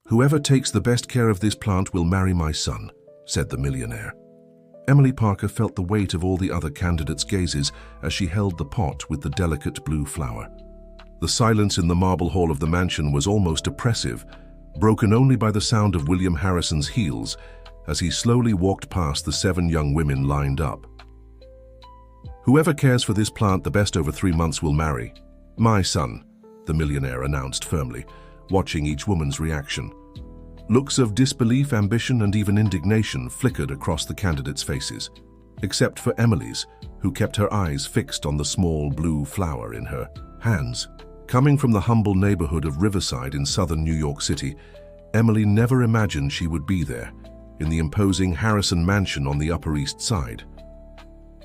"Whoever takes the best care of this plant will marry my son," said the millionaire. Emily Parker felt the weight of all the other candidates' gazes as she held the pot with the delicate blue flower. The silence in the marble hall of the mansion was almost oppressive, broken only by the sound of William Harrison's heels as he slowly walked past the 7 young women lined up. "Whoever cares for this plant the best over 3 months will marry my son," the millionaire announced firmly, watching each woman's reaction. Looks of disbelief, ambition, and even indignation flickered across the candidates' faces, except for Emily's, who kept her eyes fixed on the small blue flower in her hands. Coming from the humble neighborhood of Riverside in southern New York City, Emily never imagined she would be there, in the imposing Harrison mansion on the Upper East Side.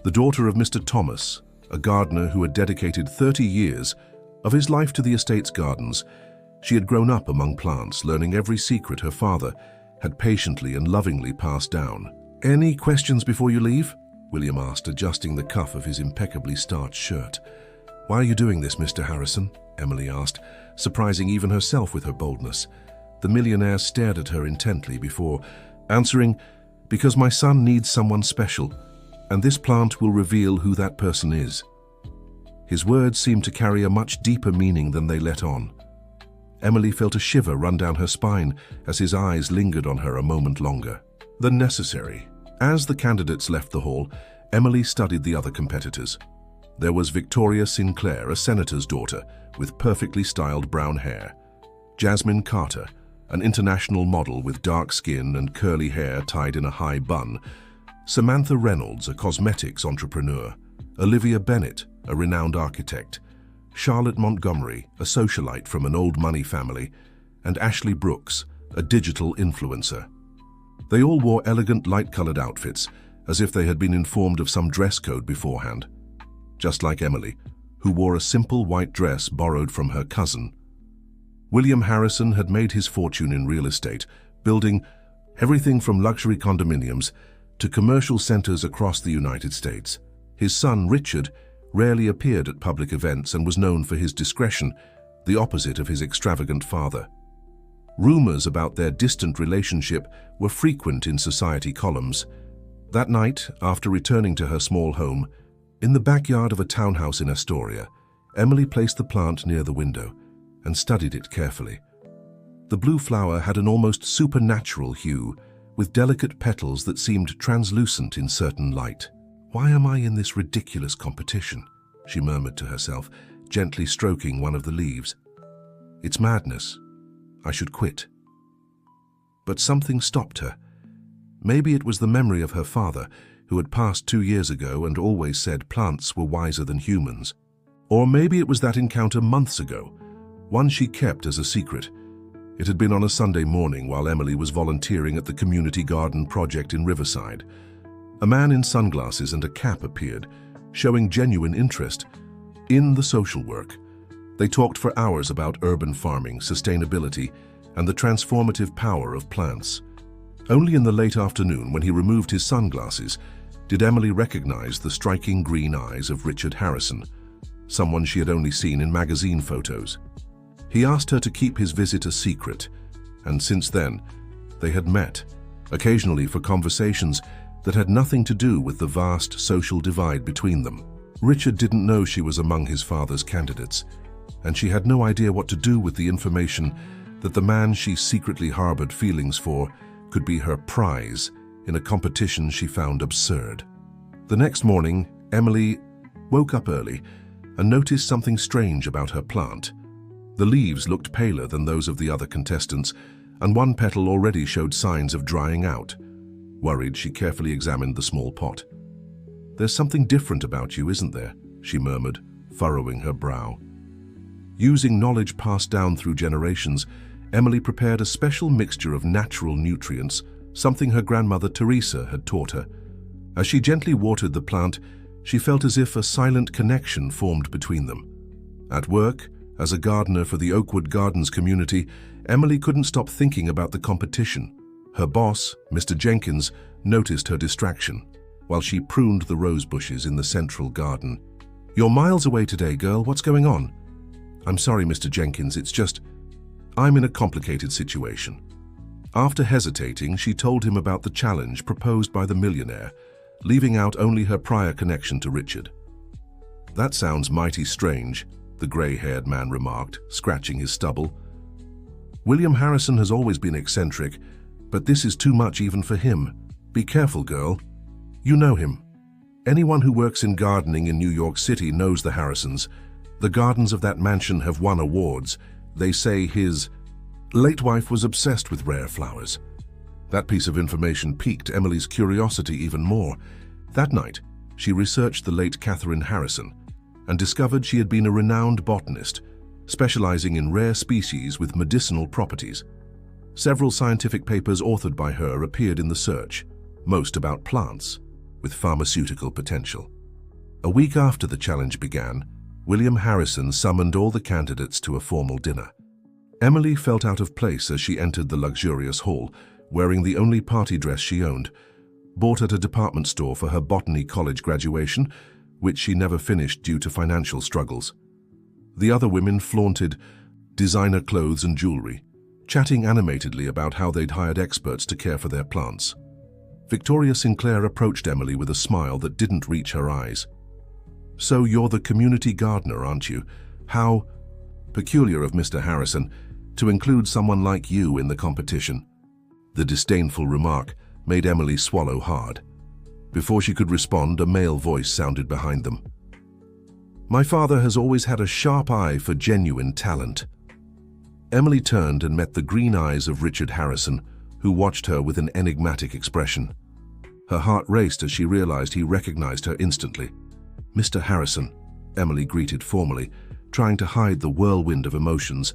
The daughter of Mr. Thomas, a gardener who had dedicated 30 years of his life to the estate's gardens, she had grown up among plants, learning every secret her father had patiently and lovingly passed down. "Any questions before you leave?" William asked, adjusting the cuff of his impeccably starched shirt. "Why are you doing this, Mr. Harrison?" Emily asked, surprising even herself with her boldness. The millionaire stared at her intently before answering, "Because my son needs someone special, and this plant will reveal who that person is." His words seemed to carry a much deeper meaning than they let on. Emily felt a shiver run down her spine as his eyes lingered on her a moment longer than necessary. As the candidates left the hall, Emily studied the other competitors. There was Victoria Sinclair, a senator's daughter, with perfectly styled brown hair. Jasmine Carter, an international model with dark skin and curly hair tied in a high bun. Samantha Reynolds, a cosmetics entrepreneur. Olivia Bennett, a renowned architect. Charlotte Montgomery, a socialite from an old money family. And Ashley Brooks, a digital influencer. They all wore elegant light-colored outfits, as if they had been informed of some dress code beforehand. Just like Emily, who wore a simple white dress borrowed from her cousin. William Harrison had made his fortune in real estate, building everything from luxury condominiums to commercial centers across the United States. His son, Richard, rarely appeared at public events and was known for his discretion, the opposite of his extravagant father. Rumors about their distant relationship were frequent in society columns. That night, after returning to her small home, in the backyard of a townhouse in Astoria, Emily placed the plant near the window and studied it carefully. The blue flower had an almost supernatural hue, with delicate petals that seemed translucent in certain light. "Why am I in this ridiculous competition?" she murmured to herself, gently stroking one of the leaves. "It's madness. I should quit." But something stopped her. Maybe it was the memory of her father, who had passed 2 years ago and always said plants were wiser than humans. Or maybe it was that encounter months ago, one she kept as a secret. It had been on a Sunday morning while Emily was volunteering at the community garden project in Riverside. A man in sunglasses and a cap appeared, showing genuine interest in the social work. They talked for hours about urban farming, sustainability, and the transformative power of plants. Only in the late afternoon, when he removed his sunglasses, did Emily recognize the striking green eyes of Richard Harrison, someone she had only seen in magazine photos. He asked her to keep his visit a secret, and since then, they had met, occasionally for conversations that had nothing to do with the vast social divide between them. Richard didn't know she was among his father's candidates, and she had no idea what to do with the information that the man she secretly harbored feelings for could be her prize in a competition she found absurd. The next morning, Emily woke up early and noticed something strange about her plant. The leaves looked paler than those of the other contestants, and one petal already showed signs of drying out. Worried, she carefully examined the small pot. "There's something different about you, isn't there?" she murmured, furrowing her brow. Using knowledge passed down through generations, Emily prepared a special mixture of natural nutrients, something her grandmother Teresa had taught her. As she gently watered the plant, she felt as if a silent connection formed between them. At work, as a gardener for the Oakwood Gardens community, Emily couldn't stop thinking about the competition. Her boss, Mr. Jenkins, noticed her distraction while she pruned the rose bushes in the central garden. "You're miles away today, girl. What's going on?" "I'm sorry, Mr. Jenkins. It's just..." I'm in a complicated situation." After hesitating, she told him about the challenge proposed by the millionaire, leaving out only her prior connection to Richard. "That sounds mighty strange," the grey-haired man remarked, scratching his stubble. "William Harrison has always been eccentric, but this is too much even for him. Be careful, girl. You know him. Anyone who works in gardening in New York City knows the Harrisons. The gardens of that mansion have won awards. They say his late wife was obsessed with rare flowers." That piece of information piqued Emily's curiosity even more. That night, she researched the late Catherine Harrison and discovered she had been a renowned botanist, specializing in rare species with medicinal properties. Several scientific papers authored by her appeared in the search, most about plants with pharmaceutical potential. A week after the challenge began, William Harrison summoned all the candidates to a formal dinner. Emily felt out of place as she entered the luxurious hall, wearing the only party dress she owned, bought at a department store for her botany college graduation, which she never finished due to financial struggles. The other women flaunted designer clothes and jewelry, chatting animatedly about how they'd hired experts to care for their plants. Victoria Sinclair approached Emily with a smile that didn't reach her eyes. "So you're the community gardener, aren't you? How peculiar of Mr. Harrison to include someone like you in the competition." The disdainful remark made Emily swallow hard. Before she could respond, a male voice sounded behind them. "My father has always had a sharp eye for genuine talent." Emily turned and met the green eyes of Richard Harrison, who watched her with an enigmatic expression. Her heart raced as she realized he recognized her instantly. "Mr. Harrison," Emily greeted formally, trying to hide the whirlwind of emotions.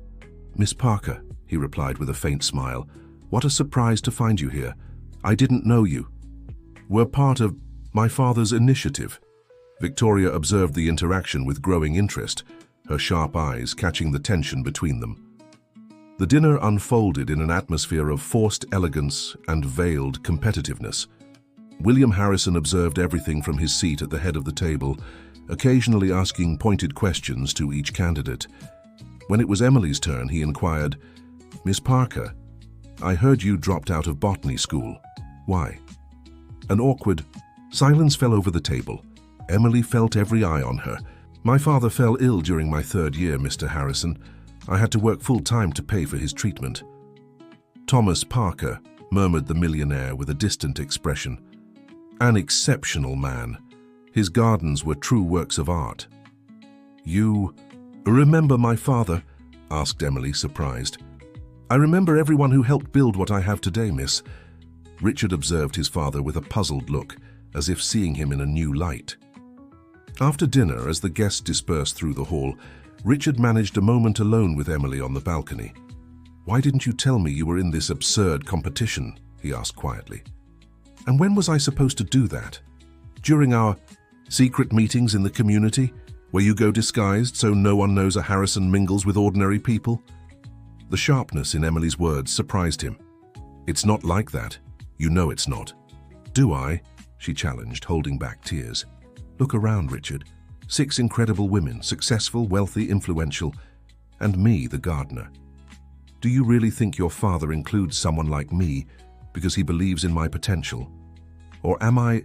"Miss Parker," he replied with a faint smile. "What a surprise to find you here. I didn't know you. We're part of my father's initiative." Victoria observed the interaction with growing interest, her sharp eyes catching the tension between them. The dinner unfolded in an atmosphere of forced elegance and veiled competitiveness. William Harrison observed everything from his seat at the head of the table, occasionally asking pointed questions to each candidate. When it was Emily's turn, he inquired, "Miss Parker, I heard you dropped out of botany school. Why?" An awkward silence fell over the table. Emily felt every eye on her. "My father fell ill during my 3rd year, Mr. Harrison. I had to work full-time to pay for his treatment." "Thomas Parker," murmured the millionaire with a distant expression. "An exceptional man. His gardens were true works of art." "You remember my father?" asked Emily, surprised. "I remember everyone who helped build what I have today, miss." Richard observed his father with a puzzled look, as if seeing him in a new light. After dinner, as the guests dispersed through the hall, Richard managed a moment alone with Emily on the balcony. "Why didn't you tell me you were in this absurd competition?" he asked quietly. "And when was I supposed to do that? During our secret meetings in the community, where you go disguised so no one knows a Harrison mingles with ordinary people?" The sharpness in Emily's words surprised him. "It's not like that. You know it's not." "Do I?" she challenged, holding back tears. "Look around, Richard. 6 incredible women, successful, wealthy, influential, and me, the gardener. Do you really think your father includes someone like me because he believes in my potential? Or am I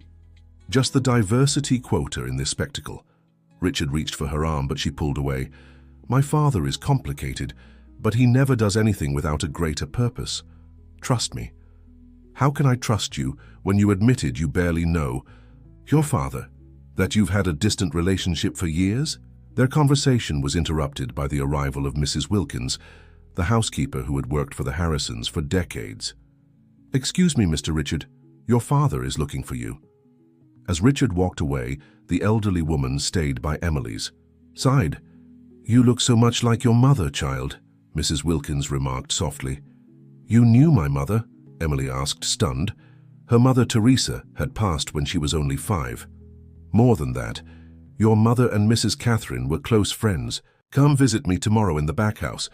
just the diversity quota in this spectacle?" Richard reached for her arm, but she pulled away. "My father is complicated, but he never does anything without a greater purpose. Trust me." "How can I trust you when you admitted you barely know your father? That you've had a distant relationship for years?" Their conversation was interrupted by the arrival of Mrs. Wilkins, the housekeeper who had worked for the Harrisons for decades. "Excuse me, Mr. Richard, your father is looking for you." As Richard walked away, the elderly woman stayed by Emily's side. "You look so much like your mother, child," Mrs. Wilkins remarked softly. "You knew my mother?" Emily asked, stunned. Her mother, Teresa, had passed when she was only 5. "More than that, your mother and Mrs. Catherine were close friends. Come visit me tomorrow in the back house.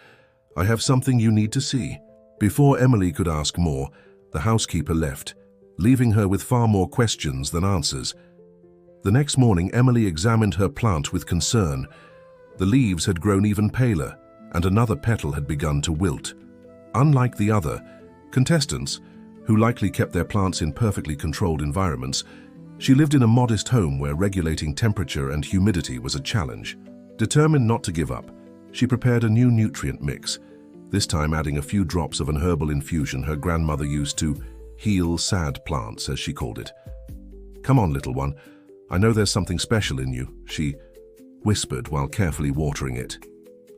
I have something you need to see." Before Emily could ask more, the housekeeper left, leaving her with far more questions than answers. The next morning, Emily examined her plant with concern. The leaves had grown even paler, and another petal had begun to wilt. Unlike the other contestants, who likely kept their plants in perfectly controlled environments, she lived in a modest home where regulating temperature and humidity was a challenge. Determined not to give up, she prepared a new nutrient mix, this time adding a few drops of an herbal infusion her grandmother used to heal sad plants, as she called it. "Come on, little one. I know there's something special in you," she whispered while carefully watering it.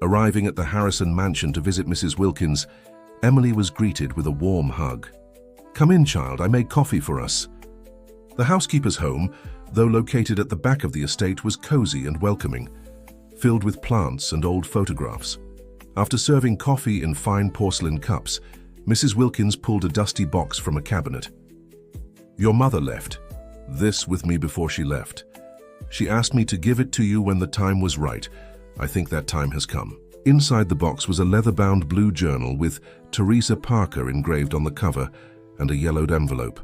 Arriving at the Harrison mansion to visit Mrs. Wilkins, Emily was greeted with a warm hug. "Come in, child. I made coffee for us." The housekeeper's home, though located at the back of the estate, was cozy and welcoming, filled with plants and old photographs. After serving coffee in fine porcelain cups, Mrs. Wilkins pulled a dusty box from a cabinet. "Your mother left this with me before she left. She asked me to give it to you when the time was right. I think that time has come." Inside the box was a leather-bound blue journal with Teresa Parker engraved on the cover and a yellowed envelope.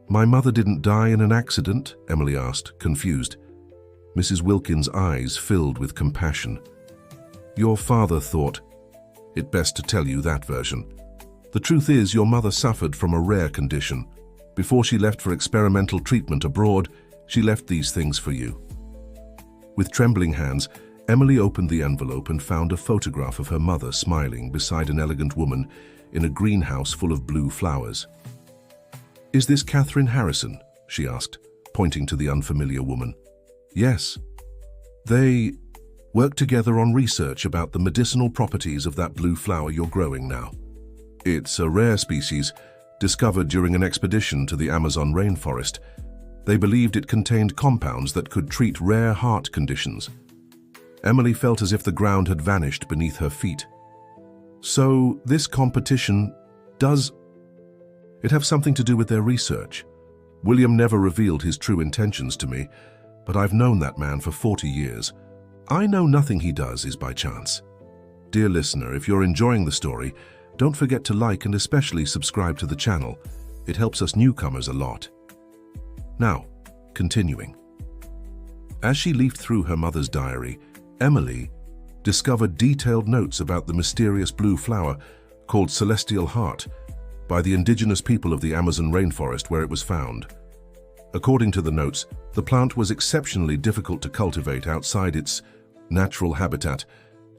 "My mother didn't die in an accident?" Emily asked, confused. Mrs. Wilkins' eyes filled with compassion. "Your father thought it best to tell you that version. The truth is, your mother suffered from a rare condition. Before she left for experimental treatment abroad, she left these things for you." With trembling hands, Emily opened the envelope and found a photograph of her mother smiling beside an elegant woman in a greenhouse full of blue flowers. "Is this Catherine Harrison?" she asked, pointing to the unfamiliar woman. "Yes. They work together on research about the medicinal properties of that blue flower you're growing now. It's a rare species, discovered during an expedition to the Amazon rainforest. They believed it contained compounds that could treat rare heart conditions." Emily felt as if the ground had vanished beneath her feet. "So this competition, does it have something to do with their research? William never revealed his true intentions to me, but I've known that man for 40 years. I know nothing he does is by chance." Dear listener, if you're enjoying the story, don't forget to like and especially subscribe to the channel. It helps us newcomers a lot. Now, continuing. As she leafed through her mother's diary, Emily discovered detailed notes about the mysterious blue flower called Celestial Heart by the indigenous people of the Amazon rainforest where it was found. According to the notes, the plant was exceptionally difficult to cultivate outside its natural habitat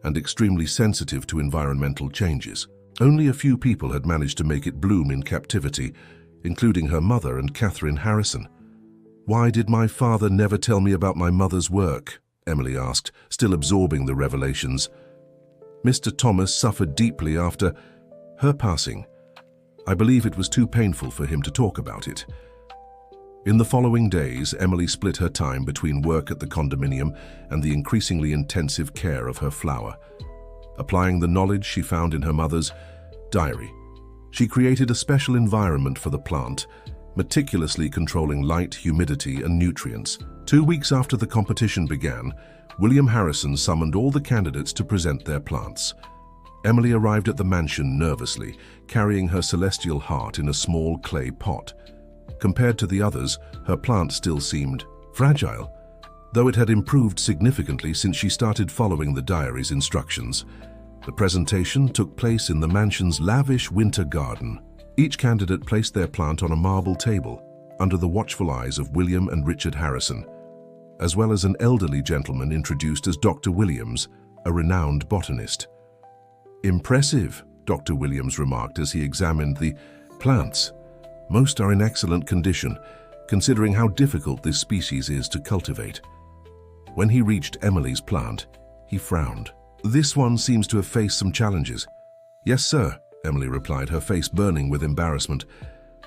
and extremely sensitive to environmental changes. Only a few people had managed to make it bloom in captivity, including her mother and Catherine Harrison. "Why did my father never tell me about my mother's work?" Emily asked, still absorbing the revelations. "Mr. Thomas suffered deeply after her passing. I believe it was too painful for him to talk about it." In the following days, Emily split her time between work at the condominium and the increasingly intensive care of her flower. Applying the knowledge she found in her mother's diary, she created a special environment for the plant, meticulously controlling light, humidity, and nutrients. 2 weeks after the competition began, William Harrison summoned all the candidates to present their plants. Emily arrived at the mansion nervously, carrying her celestial heart in a small clay pot. Compared to the others, her plant still seemed fragile, though it had improved significantly since she started following the diary's instructions. The presentation took place in the mansion's lavish winter garden. Each candidate placed their plant on a marble table, under the watchful eyes of William and Richard Harrison, as well as an elderly gentleman introduced as Dr. Williams, a renowned botanist. "Impressive," Dr. Williams remarked as he examined the plants. "Most are in excellent condition, considering how difficult this species is to cultivate." When he reached Emily's plant, he frowned. "This one seems to have faced some challenges." "Yes, sir," Emily replied, her face burning with embarrassment.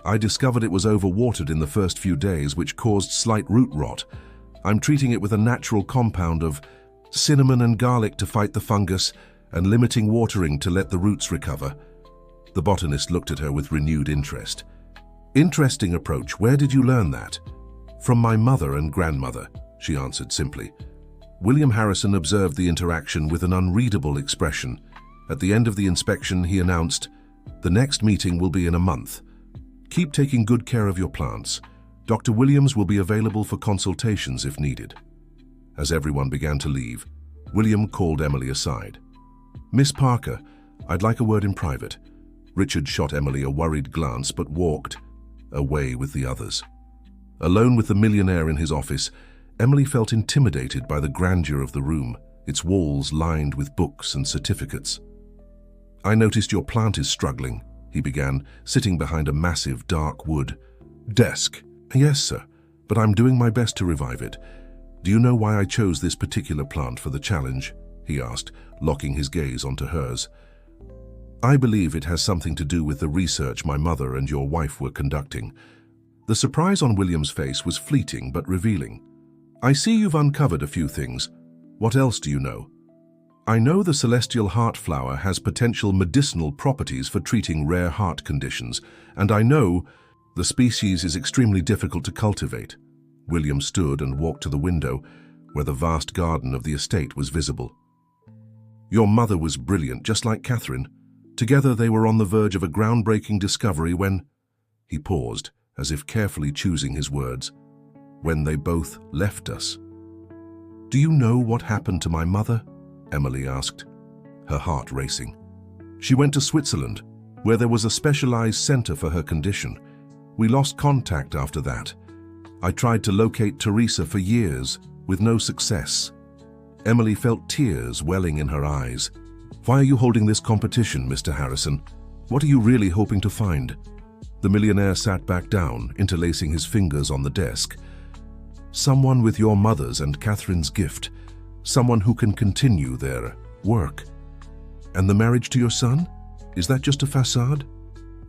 "I discovered it was overwatered in the first few days, which caused slight root rot. I'm treating it with a natural compound of cinnamon and garlic to fight the fungus and limiting watering to let the roots recover." The botanist looked at her with renewed interest. "Interesting approach. Where did you learn that?" "From my mother and grandmother," she answered simply. William Harrison observed the interaction with an unreadable expression. At the end of the inspection, he announced, "The next meeting will be in a month. Keep taking good care of your plants. Dr. Williams will be available for consultations if needed." As everyone began to leave, William called Emily aside. "Miss Parker, I'd like a word in private." Richard shot Emily a worried glance but walked away with the others. Alone with the millionaire in his office, Emily felt intimidated by the grandeur of the room, its walls lined with books and certificates. "I noticed your plant is struggling," he began, sitting behind a massive dark wood desk. "Yes, sir, but I'm doing my best to revive it. Do you know why I chose this particular plant for the challenge?" he asked, locking his gaze onto hers. "I believe it has something to do with the research my mother and your wife were conducting." The surprise on William's face was fleeting but revealing. "I see you've uncovered a few things. What else do you know?" "I know the celestial heart flower has potential medicinal properties for treating rare heart conditions, and I know the species is extremely difficult to cultivate." William stood and walked to the window, where the vast garden of the estate was visible. "Your mother was brilliant, just like Catherine. Together they were on the verge of a groundbreaking discovery when—" He paused, as if carefully choosing his words. "When they both left us." "Do you know what happened to my mother?" Emily asked, her heart racing. "She went to Switzerland, where there was a specialized center for her condition. We lost contact after that. I tried to locate Teresa for years, with no success." Emily felt tears welling in her eyes. "Why are you holding this competition, Mr. Harrison? What are you really hoping to find?" The millionaire sat back down, interlacing his fingers on the desk. "Someone with your mother's and Catherine's gift. Someone who can continue their work." "And the marriage to your son? Is that just a facade?"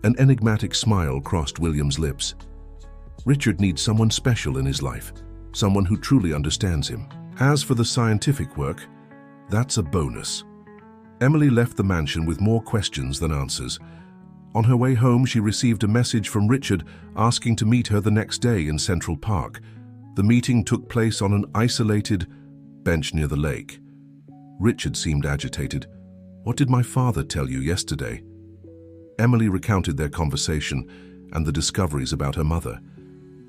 An enigmatic smile crossed William's lips. "Richard needs someone special in his life, someone who truly understands him. As for the scientific work, that's a bonus." Emily left the mansion with more questions than answers. On her way home, she received a message from Richard asking to meet her the next day in Central Park. The meeting took place on an isolated bench near the lake. Richard seemed agitated. "What did my father tell you yesterday?" Emily recounted their conversation and the discoveries about her mother.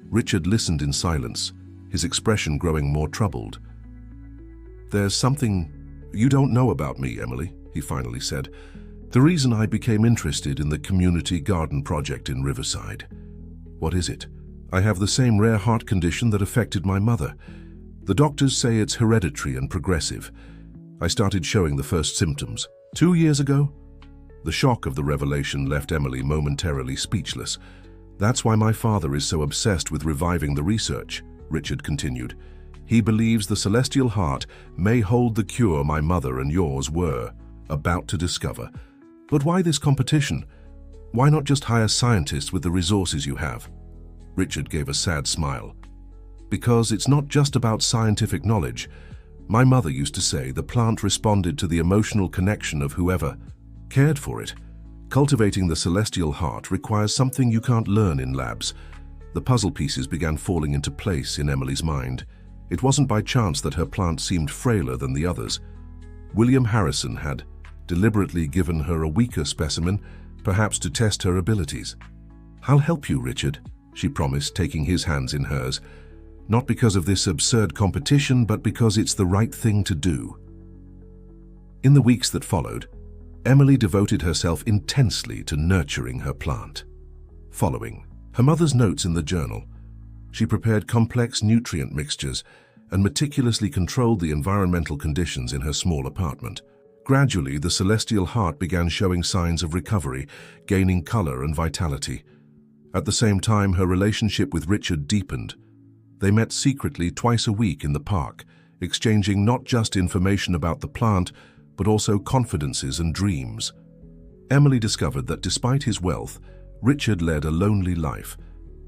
Richard listened in silence, his expression growing more troubled. "There's something you don't know about me, Emily," he finally said. "The reason I became interested in the community garden project in Riverside." "What is it?" "I have the same rare heart condition that affected my mother. The doctors say it's hereditary and progressive. I started showing the first symptoms 2 years ago." The shock of the revelation left Emily momentarily speechless. "That's why my father is so obsessed with reviving the research," Richard continued. "He believes the celestial heart may hold the cure my mother and yours were about to discover." "But why this competition? Why not just hire scientists with the resources you have?" Richard gave a sad smile. "Because it's not just about scientific knowledge. My mother used to say the plant responded to the emotional connection of whoever cared for it. Cultivating the celestial heart requires something you can't learn in labs." The puzzle pieces began falling into place in Emily's mind. It wasn't by chance that her plant seemed frailer than the others. William Harrison had deliberately given her a weaker specimen, perhaps to test her abilities. "I'll help you, Richard," she promised, taking his hands in hers. "Not because of this absurd competition, but because it's the right thing to do." In the weeks that followed, Emily devoted herself intensely to nurturing her plant. Following her mother's notes in the journal, she prepared complex nutrient mixtures and meticulously controlled the environmental conditions in her small apartment. Gradually, the celestial heart began showing signs of recovery, gaining color and vitality. At the same time, her relationship with Richard deepened. They met secretly twice a week in the park, exchanging not just information about the plant, but also confidences and dreams. Emily discovered that despite his wealth, Richard led a lonely life,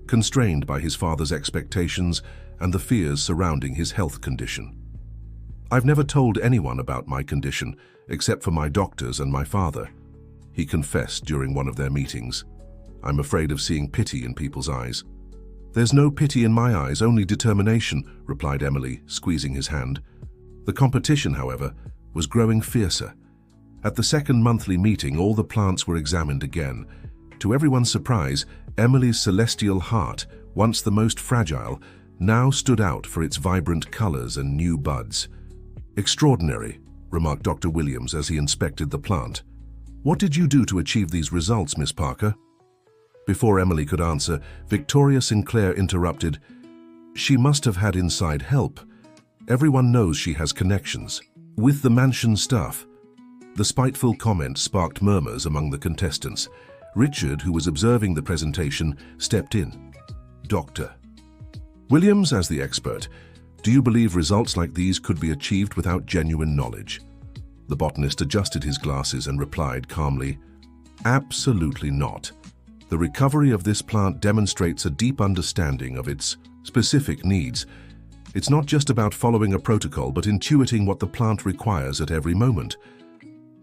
constrained by his father's expectations and the fears surrounding his health condition. "I've never told anyone about my condition, except for my doctors and my father," he confessed during one of their meetings. "I'm afraid of seeing pity in people's eyes." "There's no pity in my eyes, only determination," replied Emily, squeezing his hand. The competition, however, was growing fiercer. At the second monthly meeting, all the plants were examined again. To everyone's surprise, Emily's celestial heart, once the most fragile, now stood out for its vibrant colors and new buds. "Extraordinary," remarked Dr. Williams as he inspected the plant. "What did you do to achieve these results, Miss Parker?" Before Emily could answer, Victoria Sinclair interrupted. "She must have had inside help. Everyone knows she has connections. With the mansion staff." The spiteful comment sparked murmurs among the contestants. Richard, who was observing the presentation, stepped in. "Doctor Williams, as the expert, do you believe results like these could be achieved without genuine knowledge?" The botanist adjusted his glasses and replied calmly, "Absolutely not. The recovery of this plant demonstrates a deep understanding of its specific needs. It's not just about following a protocol, but intuiting what the plant requires at every moment."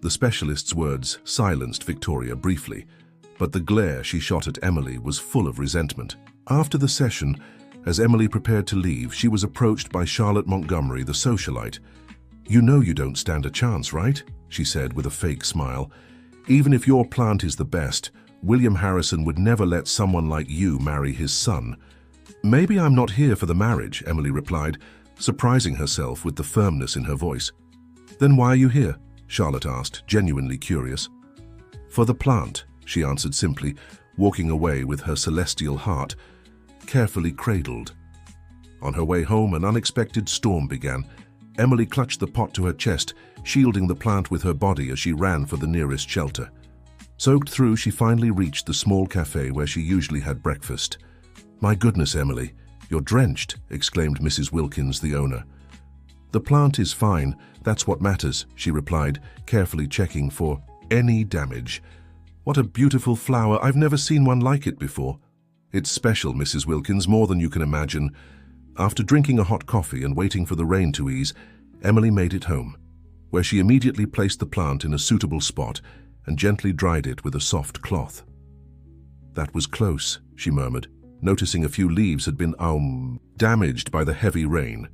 The specialist's words silenced Victoria briefly, but the glare she shot at Emily was full of resentment. After the session, as Emily prepared to leave, she was approached by Charlotte Montgomery, the socialite. "You know you don't stand a chance, right?" she said with a fake smile. "Even if your plant is the best, William Harrison would never let someone like you marry his son." "Maybe I'm not here for the marriage," Emily replied, surprising herself with the firmness in her voice. "Then why are you here?" Charlotte asked, genuinely curious. "For the plant," she answered simply, walking away with her celestial heart carefully cradled. On her way home, an unexpected storm began. Emily clutched the pot to her chest, shielding the plant with her body as she ran for the nearest shelter. Soaked through, she finally reached the small cafe where she usually had breakfast. "My goodness, Emily, you're drenched," exclaimed Mrs. Wilkins, the owner. "The plant is fine, that's what matters," she replied, carefully checking for any damage. "What a beautiful flower, I've never seen one like it before." "It's special, Mrs. Wilkins, more than you can imagine." After drinking a hot coffee and waiting for the rain to ease, Emily made it home, where she immediately placed the plant in a suitable spot and gently dried it with a soft cloth. "That was close," she murmured, noticing a few leaves had been damaged by the heavy rain.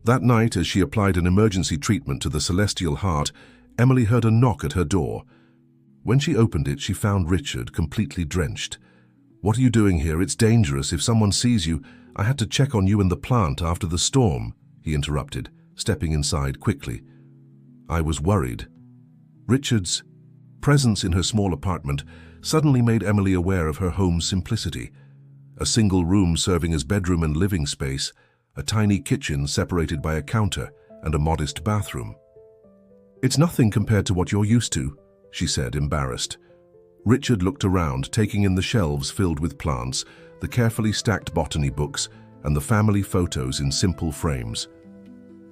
That night, as she applied an emergency treatment to the celestial heart, Emily heard a knock at her door. When she opened it, she found Richard completely drenched. "What are you doing here? It's dangerous. If someone sees you, I had to check on you and the plant after the storm," he interrupted, stepping inside quickly. "I was worried." Richard's presence in her small apartment suddenly made Emily aware of her home's simplicity. A single room serving as bedroom and living space, a tiny kitchen separated by a counter, and a modest bathroom. "It's nothing compared to what you're used to," she said, embarrassed. Richard looked around, taking in the shelves filled with plants, the carefully stacked botany books, and the family photos in simple frames.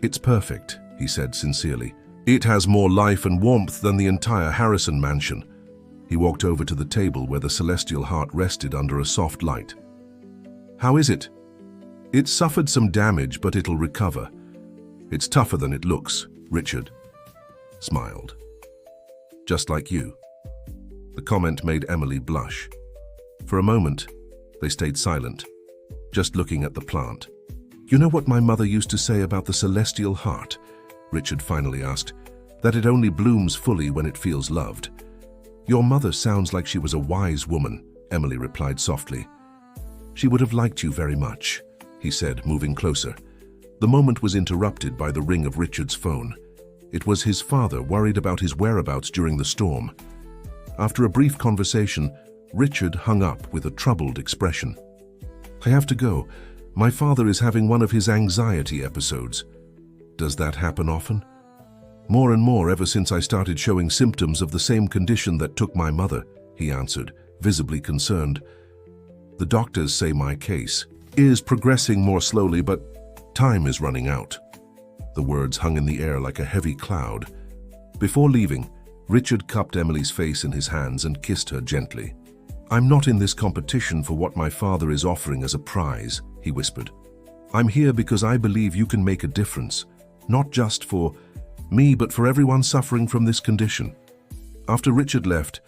"It's perfect," he said sincerely. "It has more life and warmth than the entire Harrison mansion." He walked over to the table where the celestial heart rested under a soft light. "How is it?" "It's suffered some damage, but it'll recover. It's tougher than it looks," Richard smiled. "Just like you." The comment made Emily blush. For a moment, they stayed silent, just looking at the plant. "You know what my mother used to say about the celestial heart?" Richard finally asked. "That it only blooms fully when it feels loved." "Your mother sounds like she was a wise woman," Emily replied softly. "She would have liked you very much," he said, moving closer. The moment was interrupted by the ring of Richard's phone. It was his father, worried about his whereabouts during the storm. After a brief conversation, Richard hung up with a troubled expression. "I have to go. My father is having one of his anxiety episodes." "Does that happen often?" "More and more ever since I started showing symptoms of the same condition that took my mother," he answered, visibly concerned. "The doctors say my case is progressing more slowly, but time is running out." The words hung in the air like a heavy cloud. Before leaving, Richard cupped Emily's face in his hands and kissed her gently. "I'm not in this competition for what my father is offering as a prize," he whispered. "I'm here because I believe you can make a difference, not just for me, but for everyone suffering from this condition." After Richard left,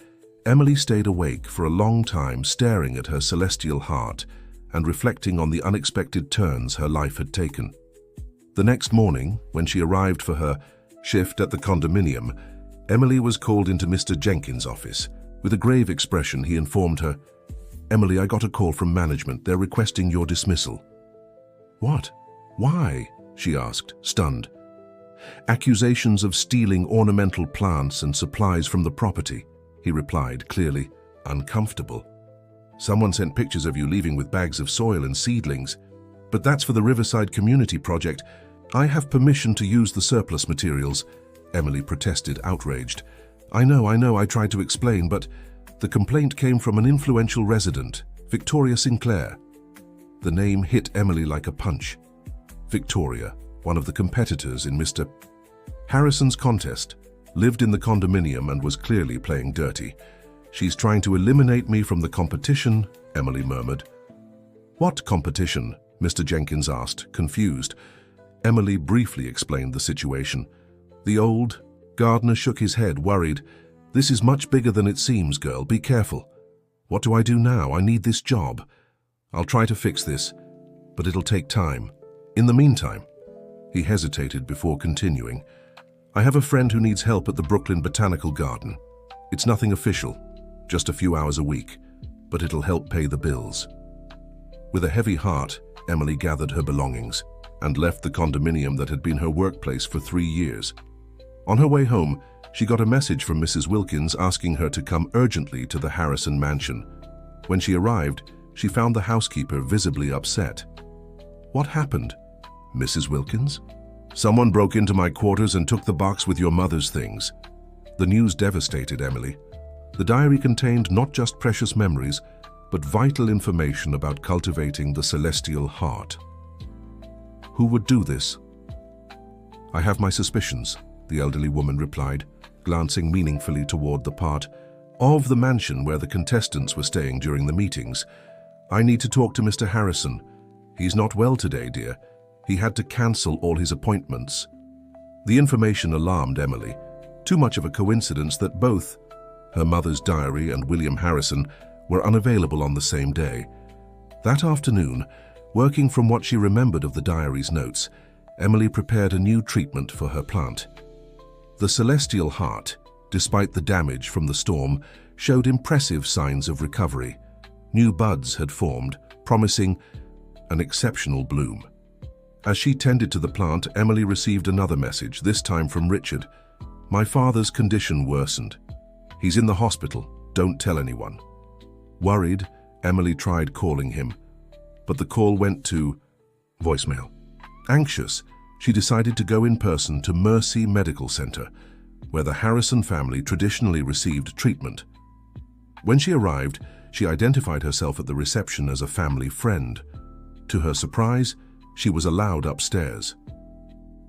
Emily stayed awake for a long time, staring at her celestial heart and reflecting on the unexpected turns her life had taken. The next morning, when she arrived for her shift at the condominium, Emily was called into Mr. Jenkins' office. With a grave expression, he informed her, "Emily, I got a call from management. They're requesting your dismissal." "What? Why?" she asked, stunned. Accusations of stealing ornamental plants and supplies from the property, he replied, clearly uncomfortable. Someone sent pictures of you leaving with bags of soil and seedlings. But that's for the Riverside Community Project. I have permission to use the surplus materials, Emily protested, outraged. I know, I tried to explain, but the complaint came from an influential resident, Victoria Sinclair. The name hit Emily like a punch. Victoria, one of the competitors in Mr. Harrison's contest, lived in the condominium and was clearly playing dirty. She's trying to eliminate me from the competition, Emily murmured. What competition? Mr. Jenkins asked, confused. Emily briefly explained the situation. The old gardener shook his head, worried. This is much bigger than it seems, girl. Be careful. What do I do now? I need this job. I'll try to fix this, but it'll take time. In the meantime, he hesitated before continuing. I have a friend who needs help at the Brooklyn Botanical Garden. It's nothing official, just a few hours a week, but it'll help pay the bills. With a heavy heart, Emily gathered her belongings and left the condominium that had been her workplace for 3 years. On her way home, she got a message from Mrs. Wilkins asking her to come urgently to the Harrison mansion. When she arrived, she found the housekeeper visibly upset. What happened, Mrs. Wilkins? Someone broke into my quarters and took the box with your mother's things. The news devastated Emily. The diary contained not just precious memories, but vital information about cultivating the celestial heart. Who would do this? I have my suspicions, the elderly woman replied, glancing meaningfully toward the part of the mansion where the contestants were staying during the meetings. I need to talk to Mr. Harrison. He's not well today, dear. He had to cancel all his appointments. The information alarmed Emily. Too much of a coincidence that both her mother's diary and William Harrison were unavailable on the same day. That afternoon, working from what she remembered of the diary's notes, Emily prepared a new treatment for her plant. The celestial heart, despite the damage from the storm, showed impressive signs of recovery. New buds had formed, promising an exceptional bloom. As she tended to the plant, Emily received another message, this time from Richard. My father's condition worsened. He's in the hospital. Don't tell anyone. Worried, Emily tried calling him, but the call went to voicemail. Anxious, she decided to go in person to Mercy Medical Center, where the Harrison family traditionally received treatment. When she arrived, she identified herself at the reception as a family friend. To her surprise, she was allowed upstairs.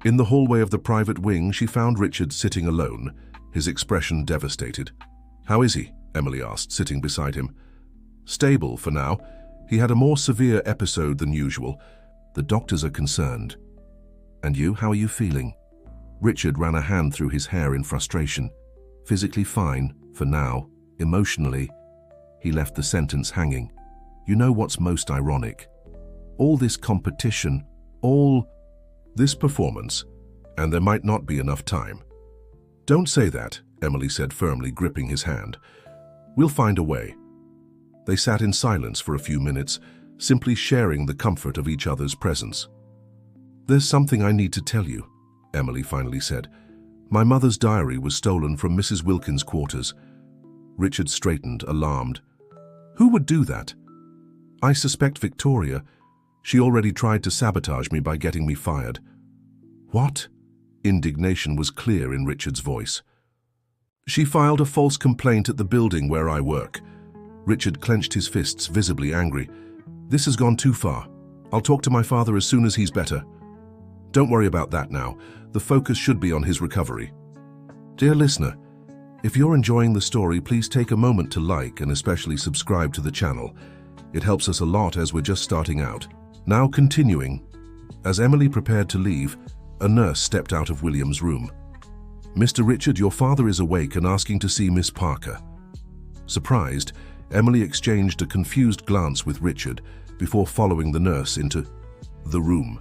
In the hallway of the private wing, she found Richard sitting alone, his expression devastated. How is he? Emily asked, sitting beside him. Stable for now. He had a more severe episode than usual. The doctors are concerned. And you, how are you feeling? Richard ran a hand through his hair in frustration. Physically fine, for now. Emotionally, he left the sentence hanging. You know what's most ironic? All this competition, all this performance, and there might not be enough time. Don't say that, Emily said firmly, gripping his hand. We'll find a way. They sat in silence for a few minutes, simply sharing the comfort of each other's presence. There's something I need to tell you, Emily finally said. My mother's diary was stolen from Mrs. Wilkins' quarters. Richard straightened, alarmed. Who would do that? I suspect Victoria. She already tried to sabotage me by getting me fired. What? Indignation was clear in Richard's voice. She filed a false complaint at the building where I work. Richard clenched his fists, visibly angry. This has gone too far. I'll talk to my father as soon as he's better. Don't worry about that now. The focus should be on his recovery. Dear listener, if you're enjoying the story, please take a moment to like and especially subscribe to the channel. It helps us a lot as we're just starting out. Now continuing. As Emily prepared to leave, a nurse stepped out of William's room. Mr. Richard, your father is awake and asking to see Miss Parker. Surprised, Emily exchanged a confused glance with Richard before following the nurse into the room.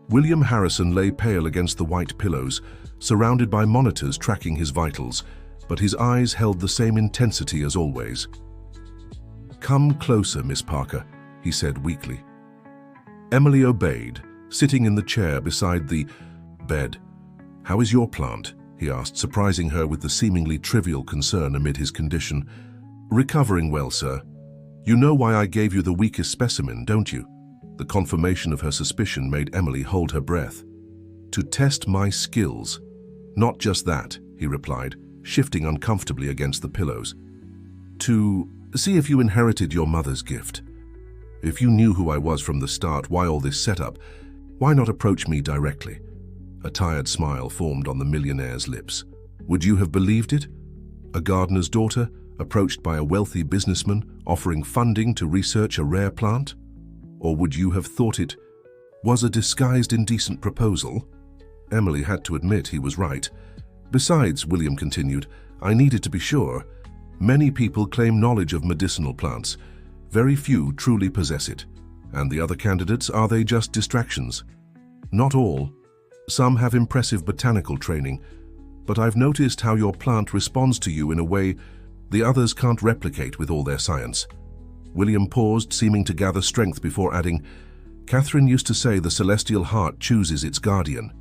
William Harrison lay pale against the white pillows, surrounded by monitors tracking his vitals, but his eyes held the same intensity as always. Come closer, Miss Parker, he said weakly. Emily obeyed, sitting in the chair beside the bed. "How is your plant?" he asked, surprising her with the seemingly trivial concern amid his condition. "Recovering well, sir. You know why I gave you the weakest specimen, don't you?" The confirmation of her suspicion made Emily hold her breath. "To test my skills." "Not just that," he replied, shifting uncomfortably against the pillows. "To see if you inherited your mother's gift. If you knew who I was from the start, why all this setup? Why not approach me directly?" A tired smile formed on the millionaire's lips. "Would you have believed it? A gardener's daughter, approached by a wealthy businessman, offering funding to research a rare plant? Or would you have thought it was a disguised indecent proposal?" Emily had to admit he was right. "Besides," William continued, "I needed to be sure. Many people claim knowledge of medicinal plants. Very few truly possess it. And the other candidates, are they just distractions?" "Not all. Some have impressive botanical training, but I've noticed how your plant responds to you in a way the others can't replicate with all their science." William paused, seeming to gather strength before adding, "Catherine used to say the celestial heart chooses its guardian.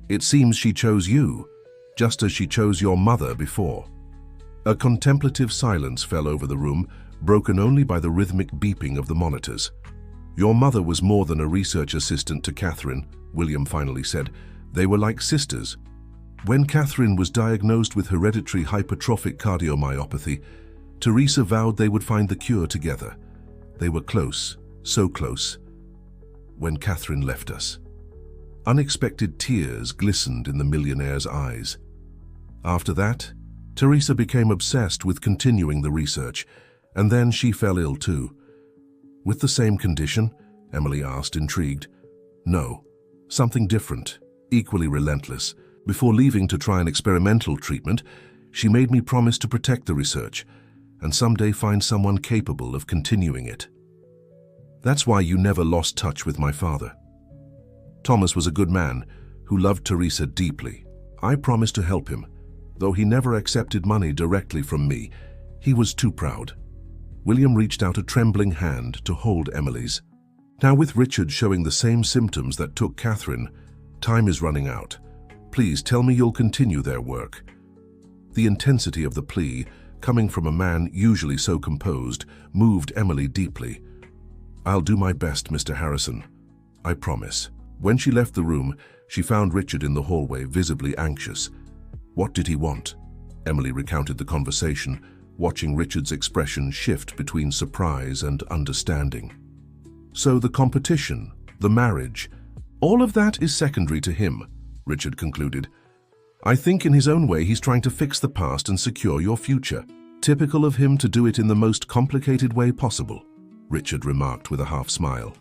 It seems she chose you, just as she chose your mother before." A contemplative silence fell over the room, broken only by the rhythmic beeping of the monitors. "Your mother was more than a research assistant to Catherine," William finally said. "They were like sisters. When Catherine was diagnosed with hereditary hypertrophic cardiomyopathy, Teresa vowed they would find the cure together. They were close, so close, when Catherine left us." Unexpected tears glistened in the millionaire's eyes. "After that, Teresa became obsessed with continuing the research, and then she fell ill too." "With the same condition?" Emily asked, intrigued. "No, something different, equally relentless. Before leaving to try an experimental treatment, she made me promise to protect the research and someday find someone capable of continuing it. That's why you never lost touch with my father. Thomas was a good man who loved Teresa deeply. I promised to help him, though he never accepted money directly from me. He was too proud." William reached out a trembling hand to hold Emily's. "Now, with Richard showing the same symptoms that took Catherine, time is running out. Please tell me you'll continue their work." The intensity of the plea, coming from a man usually so composed, moved Emily deeply. "I'll do my best, Mr. Harrison. I promise." When she left the room, she found Richard in the hallway, visibly anxious. "What did he want?" Emily recounted the conversation, watching Richard's expression shift between surprise and understanding. "So the competition, the marriage, all of that is secondary to him," Richard concluded. "I think in his own way he's trying to fix the past and secure your future. Typical of him to do it in the most complicated way possible," Richard remarked with a half smile.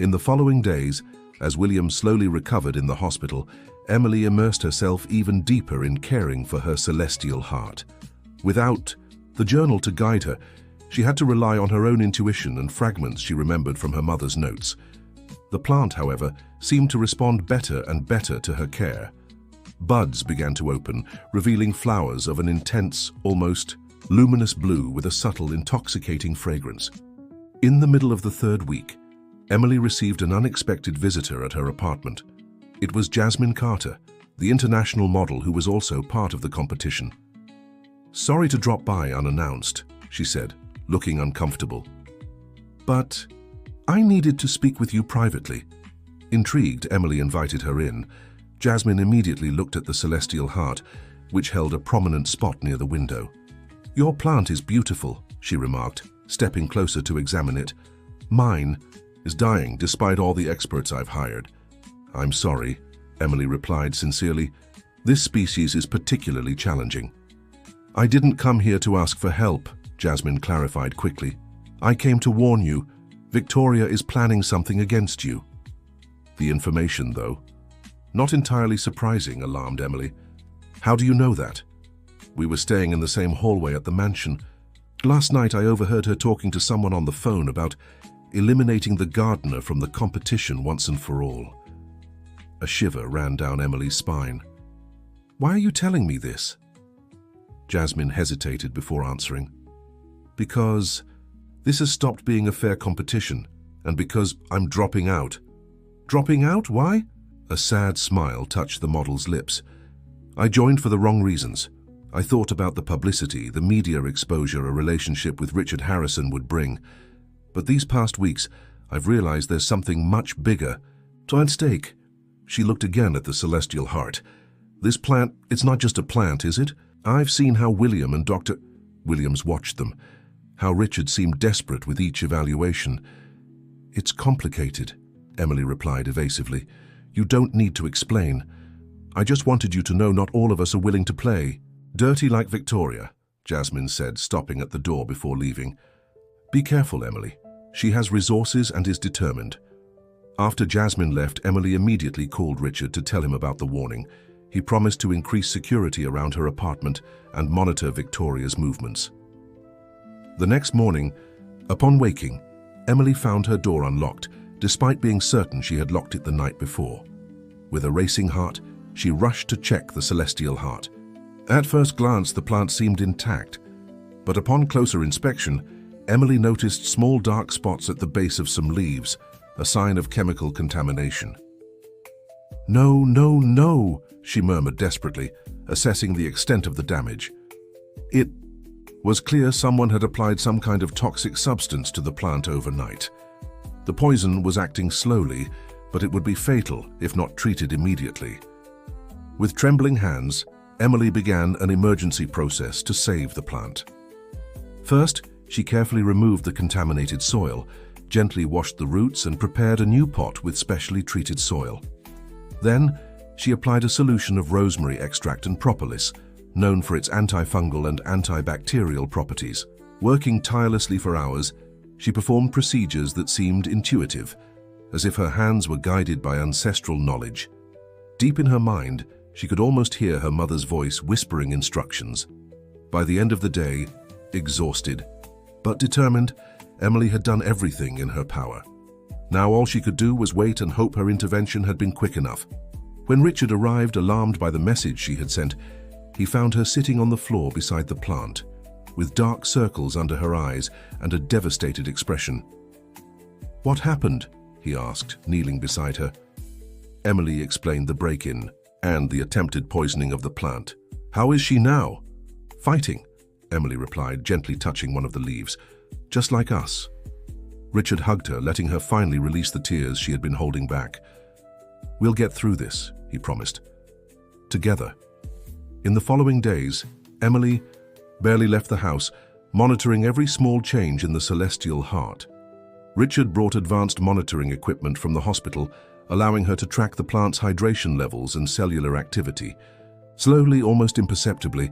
In the following days, as William slowly recovered in the hospital, Emily immersed herself even deeper in caring for her celestial heart. Without the journal to guide her, she had to rely on her own intuition and fragments she remembered from her mother's notes. The plant, however, seemed to respond better and better to her care. Buds began to open, revealing flowers of an intense, almost luminous blue with a subtle, intoxicating fragrance. In the middle of the third week, Emily received an unexpected visitor at her apartment. It was Jasmine Carter, the international model who was also part of the competition. "Sorry to drop by unannounced," she said, looking uncomfortable. "But I needed to speak with you privately." Intrigued, Emily invited her in. Jasmine immediately looked at the celestial heart, which held a prominent spot near the window. "Your plant is beautiful," she remarked, stepping closer to examine it. "Mine is dying despite all the experts I've hired." "I'm sorry," Emily replied sincerely. "This species is particularly challenging." "I didn't come here to ask for help," Jasmine clarified quickly. "I came to warn you. Victoria is planning something against you." The information, though, not entirely surprising, alarmed Emily. "How do you know that?" "We were staying in the same hallway at the mansion. Last night I overheard her talking to someone on the phone about eliminating the gardener from the competition once and for all." A shiver ran down Emily's spine. "Why are you telling me this?" Jasmine hesitated before answering. "Because this has stopped being a fair competition, and because I'm dropping out." "Dropping out? Why?" A sad smile touched the model's lips. I joined for the wrong reasons. I thought about the publicity, the media exposure a relationship with Richard Harrison would bring. But these past weeks, I've realized there's something much bigger at stake. She looked again at the celestial heart. This plant, it's not just a plant, is it? I've seen how William and Dr. Williams watched them, how Richard seemed desperate with each evaluation. It's complicated, Emily replied evasively. You don't need to explain. I just wanted you to know not all of us are willing to play. Dirty like Victoria, Jasmine said, stopping at the door before leaving. Be careful, Emily. She has resources and is determined. After Jasmine left, Emily immediately called Richard to tell him about the warning. He promised to increase security around her apartment and monitor Victoria's movements. The next morning, upon waking, Emily found her door unlocked, despite being certain she had locked it the night before. With a racing heart, she rushed to check the celestial heart. At first glance, the plant seemed intact, but upon closer inspection, Emily noticed small dark spots at the base of some leaves, a sign of chemical contamination. No, no, no, she murmured desperately, assessing the extent of the damage. It was clear someone had applied some kind of toxic substance to the plant overnight. The poison was acting slowly, but it would be fatal if not treated immediately. With trembling hands, Emily began an emergency process to save the plant. First, she carefully removed the contaminated soil, gently washed the roots and prepared a new pot with specially treated soil. Then, she applied a solution of rosemary extract and propolis, known for its antifungal and antibacterial properties. Working tirelessly for hours, she performed procedures that seemed intuitive, as if her hands were guided by ancestral knowledge. Deep in her mind, she could almost hear her mother's voice whispering instructions. By the end of the day, exhausted, but determined, Emily had done everything in her power. Now all she could do was wait and hope her intervention had been quick enough. When Richard arrived, alarmed by the message she had sent, he found her sitting on the floor beside the plant, with dark circles under her eyes and a devastated expression. "What happened?" he asked, kneeling beside her. Emily explained the break-in and the attempted poisoning of the plant. "How is she now?" "Fighting," Emily replied, gently touching one of the leaves. "Just like us." Richard hugged her, letting her finally release the tears she had been holding back. "We'll get through this," he promised. Together. In the following days, Emily barely left the house, monitoring every small change in the celestial heart. Richard brought advanced monitoring equipment from the hospital, allowing her to track the plant's hydration levels and cellular activity. Slowly, almost imperceptibly,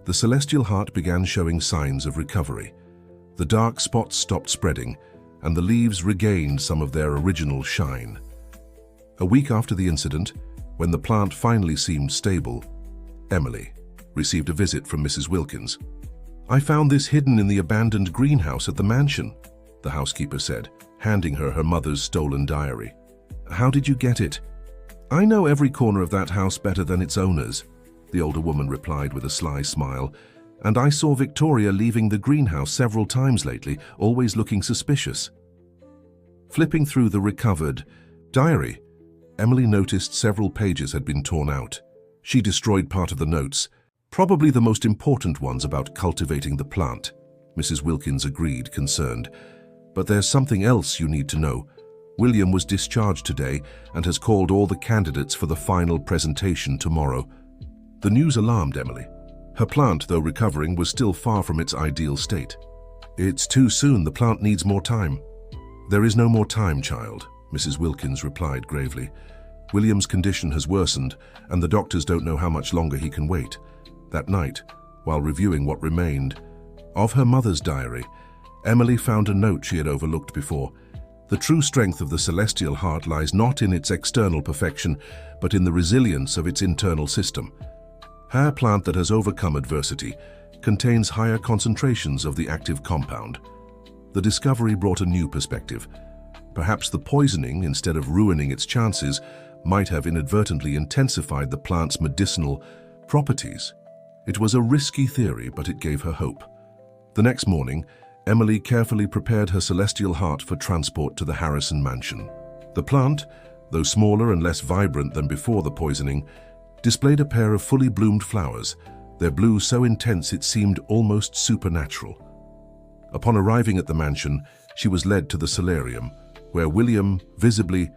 the celestial heart began showing signs of recovery. The dark spots stopped spreading, and the leaves regained some of their original shine. A week after the incident, when the plant finally seemed stable, Emily received a visit from Mrs. Wilkins. "I found this hidden in the abandoned greenhouse at the mansion," the housekeeper said, handing her her mother's stolen diary. "How did you get it?" "I know every corner of that house better than its owners," the older woman replied with a sly smile. "And I saw Victoria leaving the greenhouse several times lately, always looking suspicious." Flipping through the recovered diary, Emily noticed several pages had been torn out. She destroyed part of the notes, probably the most important ones about cultivating the plant. Mrs. Wilkins agreed, concerned. "But there's something else you need to know. William was discharged today and has called all the candidates for the final presentation tomorrow." The news alarmed Emily. Her plant, though recovering, was still far from its ideal state. "It's too soon. The plant needs more time." "There is no more time, child," Mrs. Wilkins replied gravely. "William's condition has worsened, and the doctors don't know how much longer he can wait." That night, while reviewing what remained of her mother's diary, Emily found a note she had overlooked before. The true strength of the celestial heart lies not in its external perfection, but in the resilience of its internal system. Her plant that has overcome adversity contains higher concentrations of the active compound. The discovery brought a new perspective. Perhaps the poisoning, instead of ruining its chances, might have inadvertently intensified the plant's medicinal properties. It was a risky theory, but it gave her hope. The next morning, Emily carefully prepared her celestial heart for transport to the Harrison mansion. The plant, though smaller and less vibrant than before the poisoning, displayed a pair of fully bloomed flowers, their blue so intense it seemed almost supernatural. Upon arriving at the mansion, she was led to the solarium, where William, visibly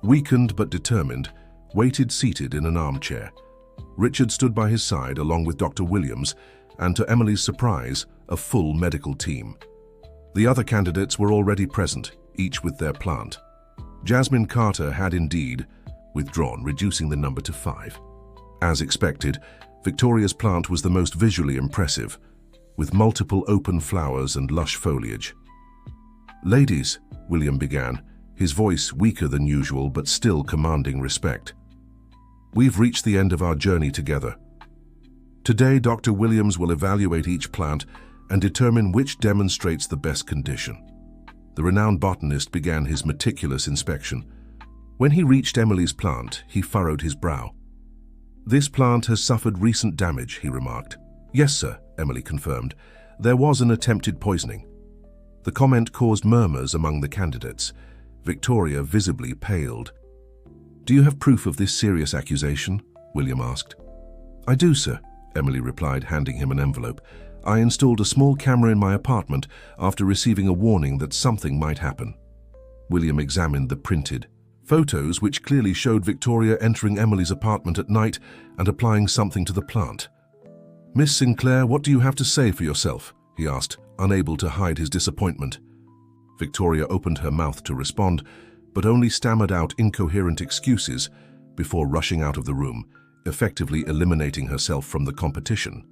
weakened but determined, waited seated in an armchair. Richard stood by his side along with Dr. Williams, and to Emily's surprise, a full medical team. The other candidates were already present, each with their plant. Jasmine Carter had indeed withdrawn, reducing the number to 5. As expected, Victoria's plant was the most visually impressive, with multiple open flowers and lush foliage. "Ladies," William began, his voice weaker than usual but still commanding respect. "We've reached the end of our journey together. Today, Dr. Williams will evaluate each plant and determine which demonstrates the best condition." The renowned botanist began his meticulous inspection. When he reached Emily's plant, he furrowed his brow. "This plant has suffered recent damage," he remarked. "Yes, sir," Emily confirmed. "There was an attempted poisoning." The comment caused murmurs among the candidates. Victoria visibly paled. "Do you have proof of this serious accusation?" William asked. "I do, sir," Emily replied, handing him an envelope. "I installed a small camera in my apartment after receiving a warning that something might happen." William examined the printed photos, which clearly showed Victoria entering Emily's apartment at night and applying something to the plant. "Miss Sinclair, what do you have to say for yourself?" he asked, unable to hide his disappointment. Victoria opened her mouth to respond, but only stammered out incoherent excuses before rushing out of the room, effectively eliminating herself from the competition.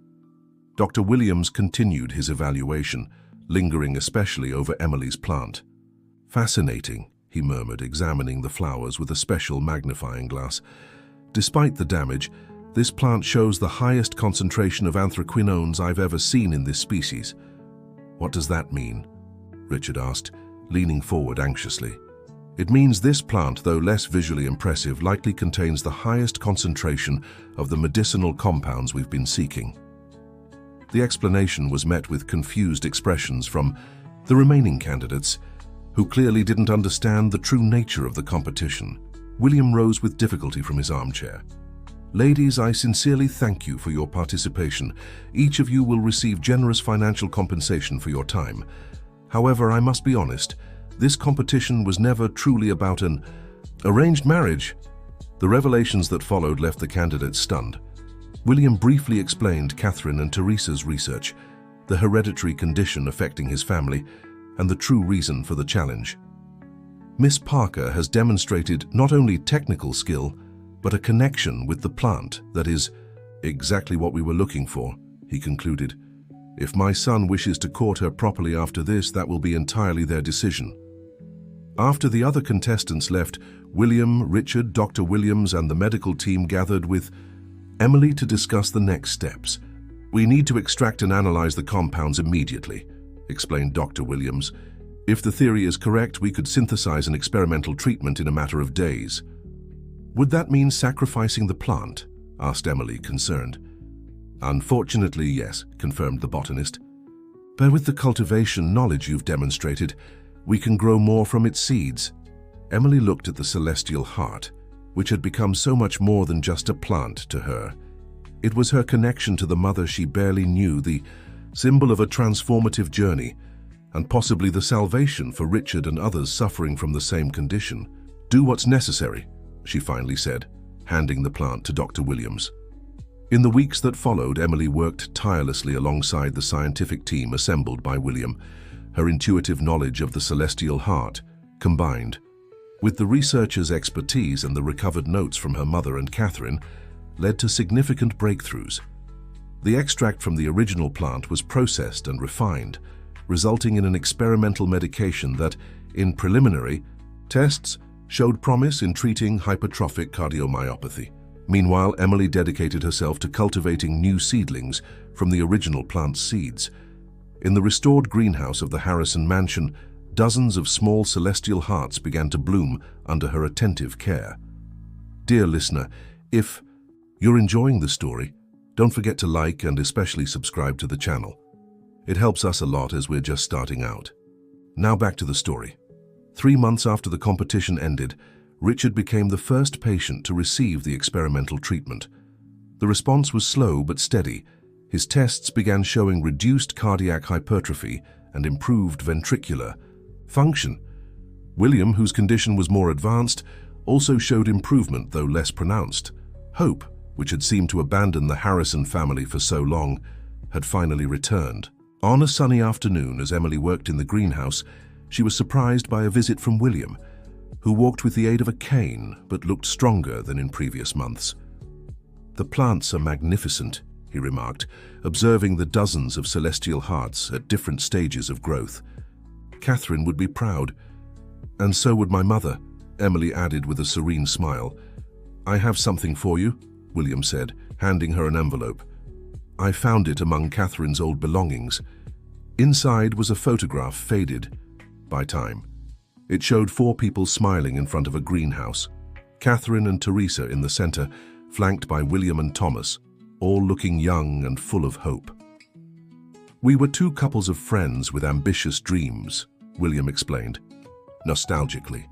Dr. Williams continued his evaluation, lingering especially over Emily's plant. "Fascinating," he murmured, examining the flowers with a special magnifying glass. "Despite the damage, this plant shows the highest concentration of anthraquinones I've ever seen in this species." "What does that mean?" Richard asked, leaning forward anxiously. "It means this plant, though less visually impressive, likely contains the highest concentration of the medicinal compounds we've been seeking." The explanation was met with confused expressions from the remaining candidates, who clearly didn't understand the true nature of the competition. William rose with difficulty from his armchair. "Ladies, I sincerely thank you for your participation. Each of you will receive generous financial compensation for your time. However, I must be honest, this competition was never truly about an arranged marriage." The revelations that followed left the candidates stunned. William briefly explained Catherine and Teresa's research, the hereditary condition affecting his family, and the true reason for the challenge. "Miss Parker has demonstrated not only technical skill, but a connection with the plant that is exactly what we were looking for," he concluded. "If my son wishes to court her properly after this, that will be entirely their decision." After the other contestants left, William, Richard, Dr. Williams, and the medical team gathered with Emily to discuss the next steps. "We need to extract and analyze the compounds immediately," explained Dr. Williams. "If the theory is correct, we could synthesize an experimental treatment in a matter of days." "Would that mean sacrificing the plant?" asked Emily, concerned. "Unfortunately, yes," confirmed the botanist. "But with the cultivation knowledge you've demonstrated, we can grow more from its seeds." Emily looked at the celestial heart, which had become so much more than just a plant to her. It was her connection to the mother she barely knew, the symbol of a transformative journey, and possibly the salvation for Richard and others suffering from the same condition. "Do what's necessary," she finally said, handing the plant to Dr. Williams. In the weeks that followed, Emily worked tirelessly alongside the scientific team assembled by William. Her intuitive knowledge of the celestial heart, combined with the researchers' expertise and the recovered notes from her mother and Catherine, led to significant breakthroughs. The extract from the original plant was processed and refined, resulting in an experimental medication that, in preliminary tests, showed promise in treating hypertrophic cardiomyopathy. Meanwhile, Emily dedicated herself to cultivating new seedlings from the original plant's seeds. In the restored greenhouse of the Harrison mansion, dozens of small celestial hearts began to bloom under her attentive care. Dear listener, if you're enjoying the story, don't forget to like and especially subscribe to the channel. It helps us a lot as we're just starting out. Now back to the story. 3 months after the competition ended, Richard became the first patient to receive the experimental treatment. The response was slow but steady. His tests began showing reduced cardiac hypertrophy and improved ventricular function. William, whose condition was more advanced, also showed improvement, though less pronounced. Hope, which had seemed to abandon the Harrison family for so long, had finally returned. On a sunny afternoon, as Emily worked in the greenhouse, she was surprised by a visit from William, who walked with the aid of a cane but looked stronger than in previous months. "The plants are magnificent," he remarked, observing the dozens of celestial hearts at different stages of growth. "Catherine would be proud. And so would my mother," Emily added with a serene smile. "I have something for you," William said, handing her an envelope. "I found it among Catherine's old belongings." Inside was a photograph faded by time. It showed 4 people smiling in front of a greenhouse. Catherine and Teresa in the center, flanked by William and Thomas, all looking young and full of hope. "We were 2 couples of friends with ambitious dreams," William explained, nostalgically.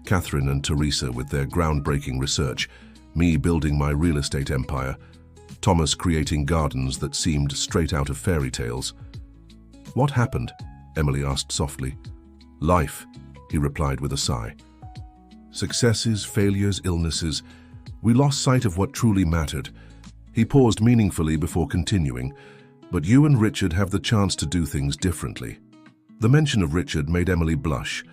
"Catherine and Teresa with their groundbreaking research, me building my real estate empire, Thomas creating gardens that seemed straight out of fairy tales." "What happened?" Emily asked softly. "Life," he replied with a sigh. "Successes, failures, illnesses. We lost sight of what truly mattered." He paused meaningfully before continuing. "But you and Richard have the chance to do things differently." The mention of Richard made Emily blush.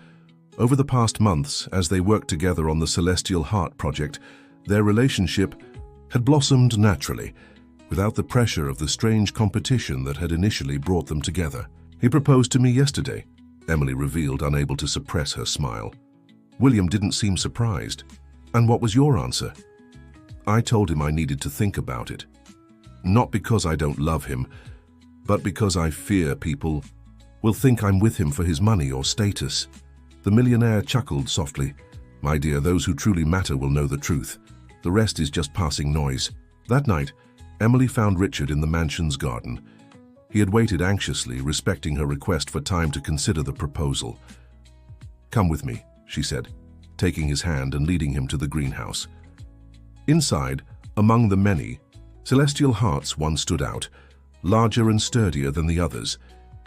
Over the past months, as they worked together on the Celestial Heart project, their relationship had blossomed naturally, without the pressure of the strange competition that had initially brought them together. "He proposed to me yesterday," Emily revealed, unable to suppress her smile. William didn't seem surprised. "And what was your answer?" "I told him I needed to think about it. Not because I don't love him, but because I fear people will think I'm with him for his money or status." The millionaire chuckled softly. "My dear, those who truly matter will know the truth. The rest is just passing noise." That night, Emily found Richard in the mansion's garden. He had waited anxiously, respecting her request for time to consider the proposal. "Come with me," she said, taking his hand and leading him to the greenhouse. Inside, among the many, celestial hearts one stood out, larger and sturdier than the others,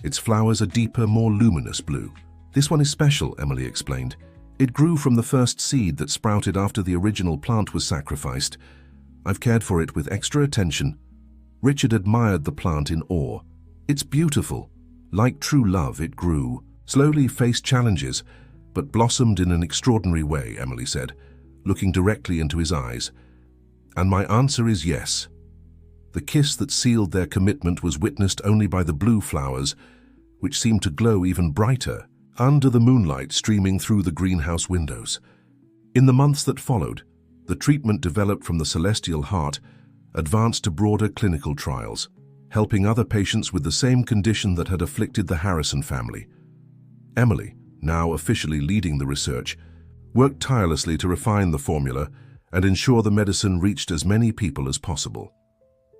its flowers a deeper, more luminous blue. "This one is special," Emily explained. "It grew from the first seed that sprouted after the original plant was sacrificed. I've cared for it with extra attention." Richard admired the plant in awe. "It's beautiful. Like true love, it grew, slowly faced challenges, but blossomed in an extraordinary way," Emily said, looking directly into his eyes. "And my answer is yes." The kiss that sealed their commitment was witnessed only by the blue flowers, which seemed to glow even brighter under the moonlight streaming through the greenhouse windows. In the months that followed, the treatment developed from the Celestial Heart advanced to broader clinical trials, helping other patients with the same condition that had afflicted the Harrison family. Emily, now officially leading the research, worked tirelessly to refine the formula and ensure the medicine reached as many people as possible.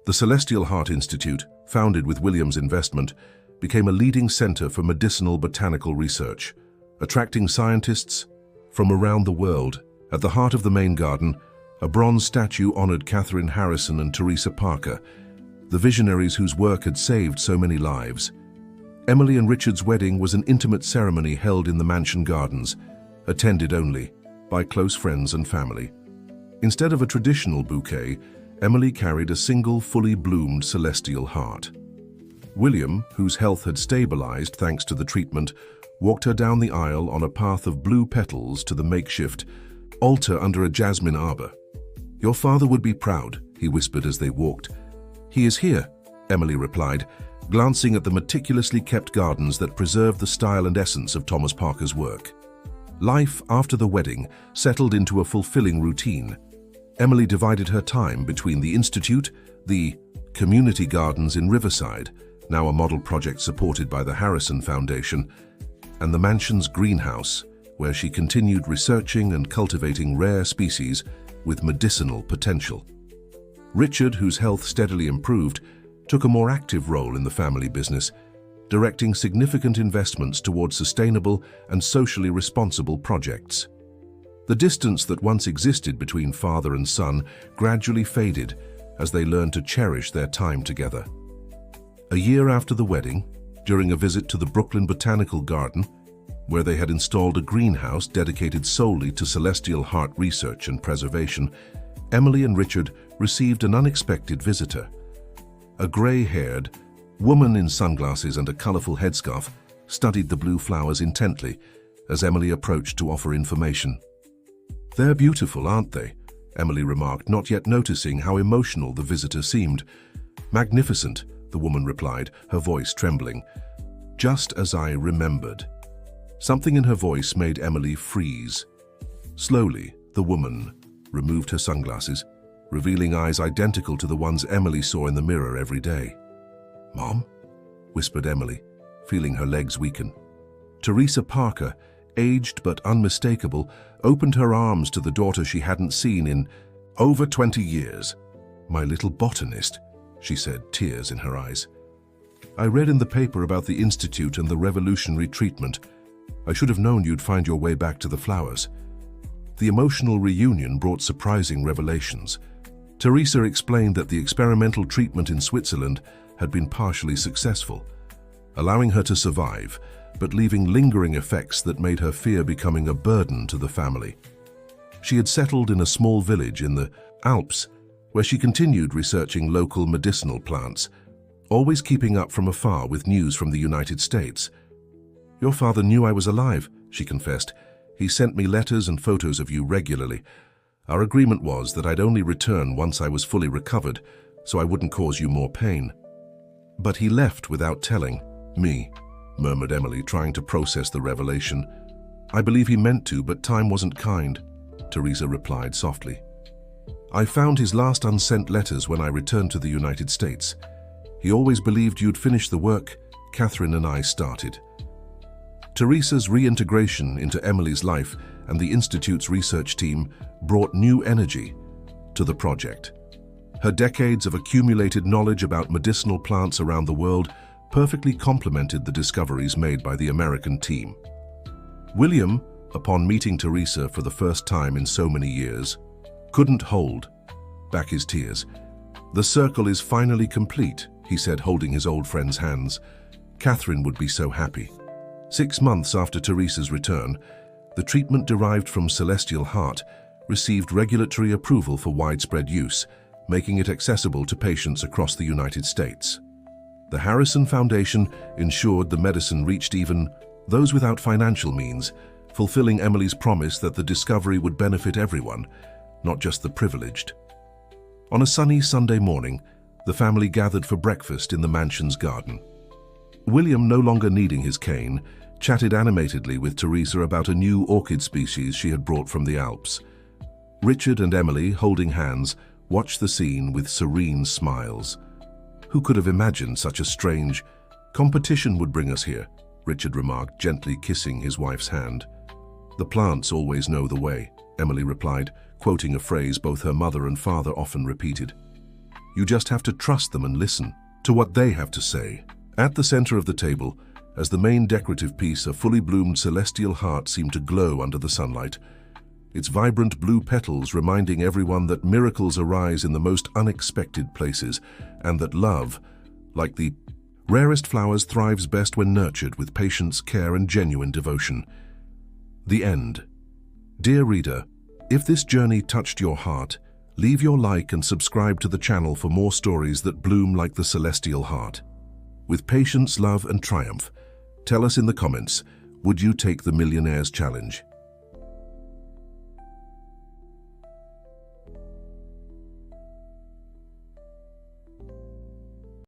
The Celestial Heart Institute, founded with William's investment, became a leading center for medicinal botanical research, attracting scientists from around the world. At the heart of the main garden, a bronze statue honored Catherine Harrison and Teresa Parker, the visionaries whose work had saved so many lives. Emily and Richard's wedding was an intimate ceremony held in the mansion gardens, attended only by close friends and family. Instead of a traditional bouquet, Emily carried a single fully bloomed celestial heart. William, whose health had stabilized thanks to the treatment, walked her down the aisle on a path of blue petals to the makeshift altar under a jasmine arbor. "Your father would be proud," he whispered as they walked. "He is here," Emily replied, glancing at the meticulously kept gardens that preserved the style and essence of Thomas Parker's work. Life after the wedding settled into a fulfilling routine. Emily divided her time between the Institute, the community gardens in Riverside, now a model project supported by the Harrison Foundation, and the mansion's greenhouse, where she continued researching and cultivating rare species with medicinal potential. Richard, whose health steadily improved, took a more active role in the family business, directing significant investments towards sustainable and socially responsible projects. The distance that once existed between father and son gradually faded as they learned to cherish their time together. A year after the wedding, during a visit to the Brooklyn Botanical Garden, where they had installed a greenhouse dedicated solely to celestial heart research and preservation, Emily and Richard received an unexpected visitor. A gray-haired woman in sunglasses and a colorful headscarf studied the blue flowers intently as Emily approached to offer information. "They're beautiful, aren't they?" Emily remarked, not yet noticing how emotional the visitor seemed. "Magnificent," the woman replied, her voice trembling. "Just as I remembered." Something in her voice made Emily freeze. Slowly, the woman removed her sunglasses, revealing eyes identical to the ones Emily saw in the mirror every day. "Mom?" whispered Emily, feeling her legs weaken. Teresa Parker, aged but unmistakable, opened her arms to the daughter she hadn't seen in over 20 years. "My little botanist," she said, tears in her eyes. "I read in the paper about the Institute and the revolutionary treatment. I should have known you'd find your way back to the flowers." The emotional reunion brought surprising revelations. Teresa explained that the experimental treatment in Switzerland had been partially successful, allowing her to survive, but leaving lingering effects that made her fear becoming a burden to the family. She had settled in a small village in the Alps, where she continued researching local medicinal plants, always keeping up from afar with news from the United States. "Your father knew I was alive," she confessed. "He sent me letters and photos of you regularly. Our agreement was that I'd only return once I was fully recovered, so I wouldn't cause you more pain." "But he left without telling me," murmured Emily, trying to process the revelation. "I believe he meant to, but time wasn't kind," Teresa replied softly. "I found his last unsent letters when I returned to the United States. He always believed you'd finish the work Catherine and I started." Teresa's reintegration into Emily's life and the Institute's research team brought new energy to the project. Her decades of accumulated knowledge about medicinal plants around the world perfectly complemented the discoveries made by the American team. William, upon meeting Teresa for the first time in so many years, couldn't hold back his tears. "The circle is finally complete," he said, holding his old friend's hands. "Catherine would be so happy." 6 months after Teresa's return, the treatment derived from celestial heart received regulatory approval for widespread use, making it accessible to patients across the United States. The Harrison Foundation ensured the medicine reached even those without financial means, fulfilling Emily's promise that the discovery would benefit everyone, not just the privileged. On a sunny Sunday morning, the family gathered for breakfast in the mansion's garden. William, no longer needing his cane, chatted animatedly with Teresa about a new orchid species she had brought from the Alps. Richard and Emily, holding hands, watched the scene with serene smiles. "Who could have imagined such a strange competition would bring us here?" Richard remarked, gently kissing his wife's hand. "The plants always know the way," Emily replied, quoting a phrase both her mother and father often repeated. "You just have to trust them and listen to what they have to say." At the center of the table, as the main decorative piece, a fully bloomed celestial heart seemed to glow under the sunlight, its vibrant blue petals reminding everyone that miracles arise in the most unexpected places, and that love, like the rarest flowers, thrives best when nurtured with patience, care, and genuine devotion. The end. Dear reader, if this journey touched your heart, leave your like and subscribe to the channel for more stories that bloom like the celestial heart. With patience, love, and triumph, tell us in the comments, would you take the Millionaire's Challenge?